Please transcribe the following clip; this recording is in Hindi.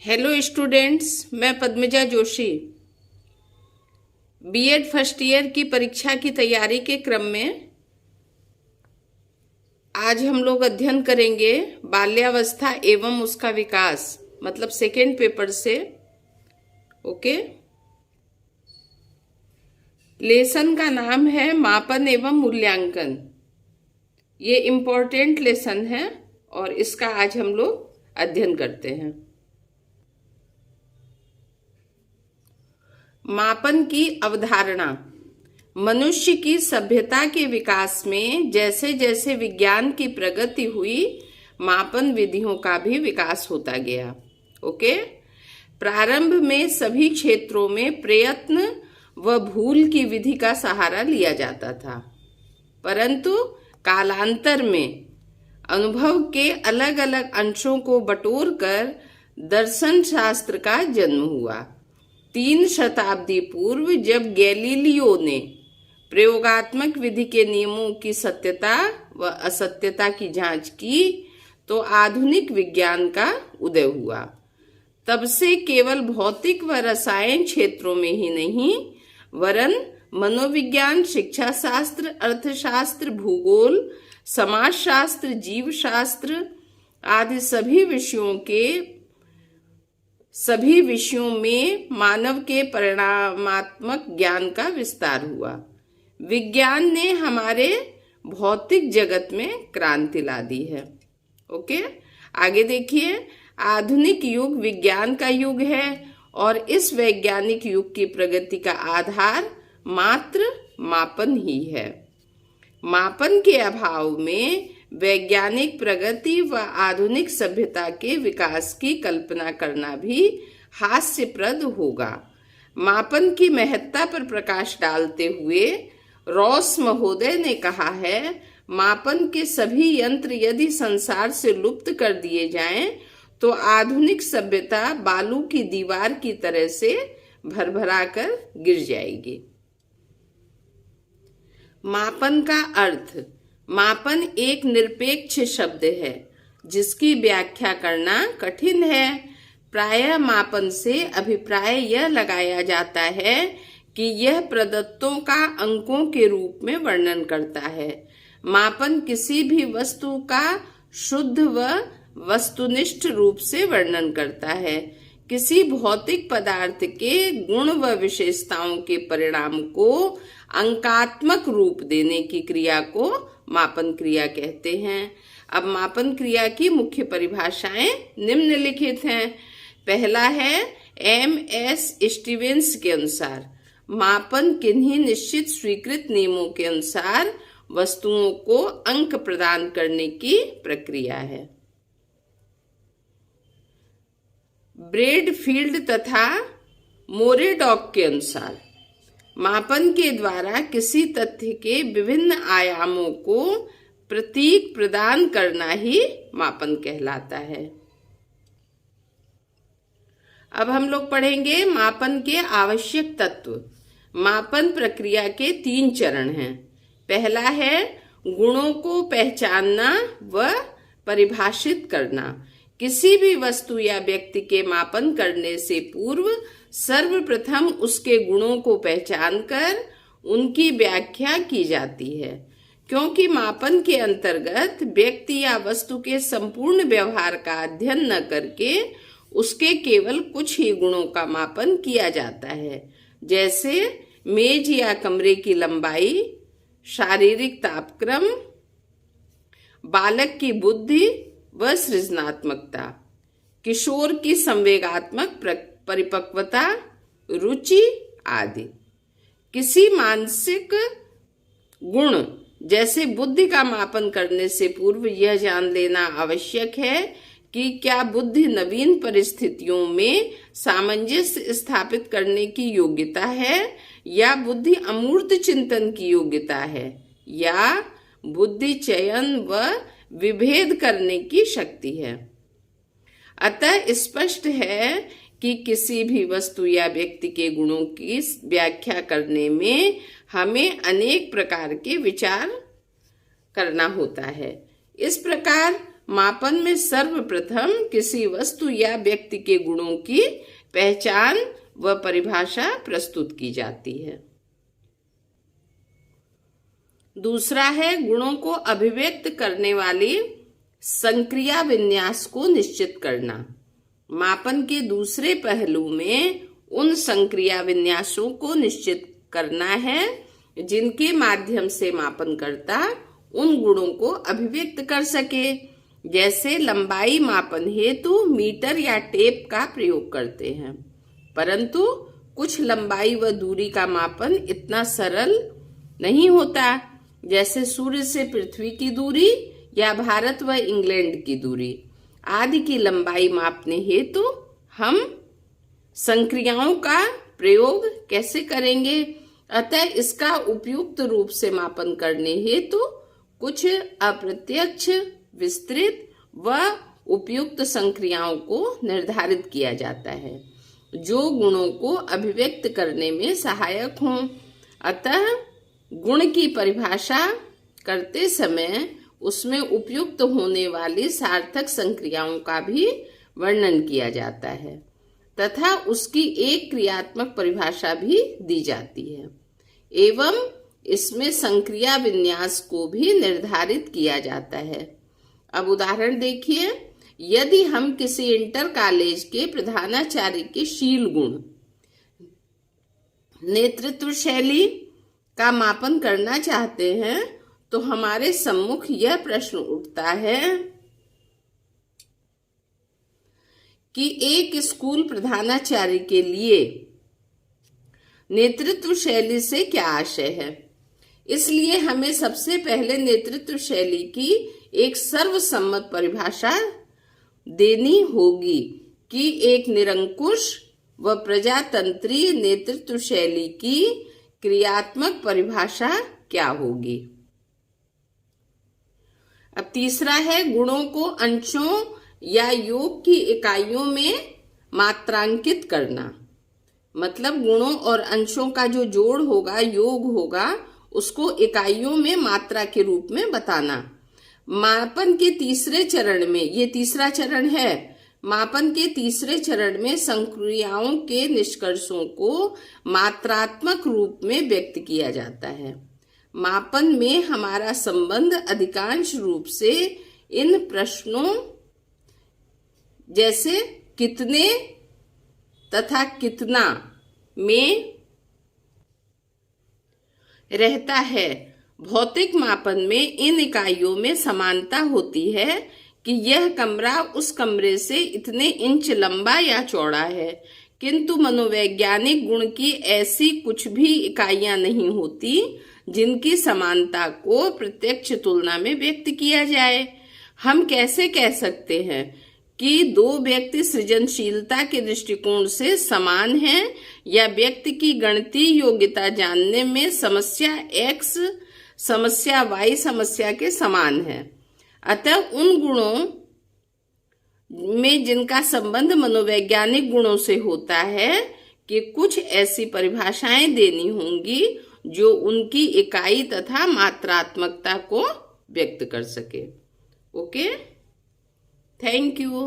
हेलो स्टूडेंट्स, मैं Padmaja Joshi. BEd first year की परीक्षा की तैयारी के क्रम में आज हम लोग अध्ययन करेंगे बाल्यावस्था एवं उसका विकास, मतलब सेकेंड पेपर से। ओके, लेसन का नाम है मापन एवं मूल्यांकन। ये इम्पोर्टेंट लेसन है और इसका आज हम लोग अध्ययन करते हैं। मापन की अवधारणा। मनुष्य की सभ्यता के विकास में जैसे जैसे विज्ञान की प्रगति हुई, मापन विधियों का भी विकास होता गया। ओके, प्रारंभ में सभी क्षेत्रों में प्रयत्न व भूल की विधि का सहारा लिया जाता था, परंतु कालांतर में अनुभव के अलग अलग अंशों को बटोरकर दर्शन शास्त्र का जन्म हुआ। 3 शताब्दी पूर्व जब गैलीलियो ने प्रयोगात्मक विधि के नियमों की सत्यता व असत्यता की जांच की, तो आधुनिक विज्ञान का उदय हुआ। तब से केवल भौतिक व रसायन क्षेत्रों में ही नहीं, वरन मनोविज्ञान, शिक्षा शास्त्र, अर्थशास्त्र, भूगोल, समाजशास्त्र, जीव शास्त्र आदि सभी विषयों में मानव के परिणामात्मक ज्ञान का विस्तार हुआ। विज्ञान ने हमारे भौतिक जगत में क्रांति ला दी है। ओके, आगे देखिए। आधुनिक युग विज्ञान का युग है और इस वैज्ञानिक युग की प्रगति का आधार मात्र मापन ही है। मापन के अभाव में वैज्ञानिक प्रगति व आधुनिक सभ्यता के विकास की कल्पना करना भी हास्यप्रद होगा। मापन की महत्ता पर प्रकाश डालते हुए रॉस महोदय ने कहा है, मापन के सभी यंत्र यदि संसार से लुप्त कर दिए जाएं, तो आधुनिक सभ्यता बालू की दीवार की तरह से भरभरा कर गिर जाएगी। मापन का अर्थ। मापन एक निरपेक्ष शब्द है जिसकी व्याख्या करना कठिन है। प्रायः मापन से अभिप्राय यह लगाया जाता है कि यह प्रदत्तों का अंकों के रूप में वर्णन करता है। मापन किसी भी वस्तु का शुद्ध व वस्तुनिष्ठ रूप से वर्णन करता है। किसी भौतिक पदार्थ के गुण व विशेषताओं के परिणाम को अंकात्मक रूप देने की क्रिया को मापन क्रिया कहते हैं। अब मापन क्रिया की मुख्य परिभाषाएं निम्नलिखित हैं। पहला है एम.एस. स्टीवेंस के अनुसार, मापन किन्हीं निश्चित स्वीकृत नियमों के अनुसार वस्तुओं को अंक प्रदान करने की प्रक्रिया है। ब्रेडफील्ड तथा मोरेडॉक के अनुसार, मापन के द्वारा किसी तथ्य के विभिन्न आयामों को प्रतीक प्रदान करना ही मापन कहलाता है। अब हम लोग पढ़ेंगे मापन के आवश्यक तत्व। मापन प्रक्रिया के 3 चरण हैं। पहला है गुणों को पहचानना व परिभाषित करना। किसी भी वस्तु या व्यक्ति के मापन करने से पूर्व सर्वप्रथम उसके गुणों को पहचानकर उनकी व्याख्या की जाती है, क्योंकि मापन के अंतर्गत व्यक्ति या वस्तु के संपूर्ण व्यवहार का अध्ययन न करके उसके केवल कुछ ही गुणों का मापन किया जाता है, जैसे मेज या कमरे की लंबाई, शारीरिक तापक्रम, बालक की बुद्धि व सृजनात्मकता, किशोर की संवेगात्मक परिपक्वता, रुचि आदि। किसी मानसिक गुण जैसे बुद्धि का मापन करने से पूर्व यह जान लेना आवश्यक है कि क्या बुद्धि नवीन परिस्थितियों में सामंजस्य स्थापित करने की योग्यता है, या बुद्धि अमूर्त चिंतन की योग्यता है, या बुद्धि चयन व विभेद करने की शक्ति है। अतः स्पष्ट है कि किसी भी वस्तु या व्यक्ति के गुणों की व्याख्या करने में हमें अनेक प्रकार के विचार करना होता है। इस प्रकार मापन में सर्वप्रथम किसी वस्तु या व्यक्ति के गुणों की पहचान व परिभाषा प्रस्तुत की जाती है। दूसरा है गुणों को अभिव्यक्त करने वाली संक्रिया विन्यास को निश्चित करना। मापन के दूसरे पहलू में उन संक्रिया विन्यासों को निश्चित करना है जिनके माध्यम से मापनकर्ता उन गुणों को अभिव्यक्त कर सके। जैसे लंबाई मापन हेतु मीटर या टेप का प्रयोग करते हैं, परंतु कुछ लंबाई व दूरी का मापन इतना सरल नहीं होता, जैसे सूर्य से पृथ्वी की दूरी या भारत व इंग्लैंड की दूरी आदि की लंबाई मापने हेतु हम संक्रियाओं का प्रयोग कैसे करेंगे। अतः इसका उपयुक्त रूप से मापन करने हेतु कुछ अप्रत्यक्ष, विस्तृत व उपयुक्त संक्रियाओं को निर्धारित किया जाता है जो गुणों को अभिव्यक्त करने में सहायक हों। अतः गुण की परिभाषा करते समय उसमें उपयुक्त होने वाली सार्थक संक्रियाओं का भी वर्णन किया जाता है तथा उसकी एक क्रियात्मक परिभाषा भी दी जाती है एवं इसमें संक्रिया विन्यास को भी निर्धारित किया जाता है। अब उदाहरण देखिए, यदि हम किसी इंटर कॉलेज के प्रधानाचार्य के शील गुण, नेतृत्व शैली का मापन करना चाहते हैं तो हमारे सम्मुख यह प्रश्न उठता है कि एक स्कूल प्रधानाचार्य के लिए नेतृत्व शैली से क्या आशय है। इसलिए हमें सबसे पहले नेतृत्व शैली की एक सर्वसम्मत परिभाषा देनी होगी कि एक निरंकुश व प्रजातंत्रीय नेतृत्व शैली की क्रियात्मक परिभाषा क्या होगी। अब तीसरा है गुणों को अंशों या योग की इकाइयों में मात्रांकित करना। मतलब गुणों और अंशों का जो जोड़ होगा, योग होगा, उसको इकाइयों में मात्रा के रूप में बताना। मापन के तीसरे चरण में, ये तीसरा चरण है, मापन के तीसरे चरण में संक्रियाओं के निष्कर्षों को मात्रात्मक रूप में व्यक्त किया जाता है। मापन में हमारा संबंध अधिकांश रूप से इन प्रश्नों जैसे कितने तथा कितना में रहता है। भौतिक मापन में इन इकाइयों में समानता होती है कि यह कमरा उस कमरे से इतने इंच लंबा या चौड़ा है, किंतु मनोवैज्ञानिक गुण की ऐसी कुछ भी इकाइयां नहीं होती जिनकी समानता को प्रत्यक्ष तुलना में व्यक्त किया जाए। हम कैसे कह सकते हैं कि दो व्यक्ति सृजनशीलता के दृष्टिकोण से समान हैं या व्यक्ति की गणितीय योग्यता जानने में समस्या X समस्या Y समस्या के समान है। अतः उन गुणों में जिनका संबंध मनोवैज्ञानिक गुणों से होता है कि कुछ ऐसी परिभाषाएं देनी होंगी जो उनकी इकाई तथा मात्रात्मकता को व्यक्त कर सके। Okay, thank you.